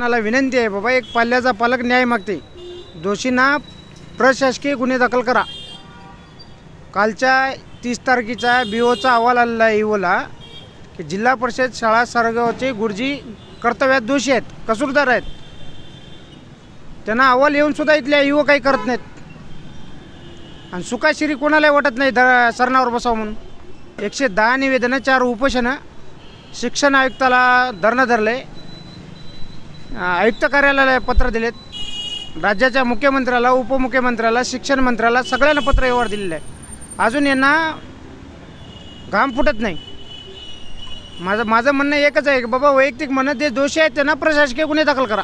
शासनाला विनंती आहे बाबा, एक पाल्याचा पालक न्याय मागते, दोषींना प्रशासकीय गुन्हे दाखल करा। कालच्या 30 तारखेचा BOचा अहवाल आलेला आहे EOला की जिल्हा परिषद शाळा सरगावचे गुरुजी कर्तव्यात दोषी आहेत, कसूरदार आहेत। त्यांना अहवाल येऊन सुद्धा इथल्या EO काही करत नाहीत आणि सुखाशिरी कोणालाही वाटत नाही सरणावर बसावं म्हणून। 110 निवेदनं, 4 उपोषणं, शिक्षण आयुक्ताला धरणं धरले, आयुक्त कार्यालयाला पत्र दिलेत, राज्याच्या मुख्यमंत्र्याला, उपमुख्यमंत्र्याला, शिक्षण मंत्र्याला सगळ्यांना पत्र व्यवहार दिलेलं आहे। अजून यांना घाम फुटत नाही। माझं म्हणणं एकच आहे की बाबा, वैयक्तिक म्हणणं, ते दोषी आहेत त्यांना प्रशासकीय गुन्हे दाखल करा।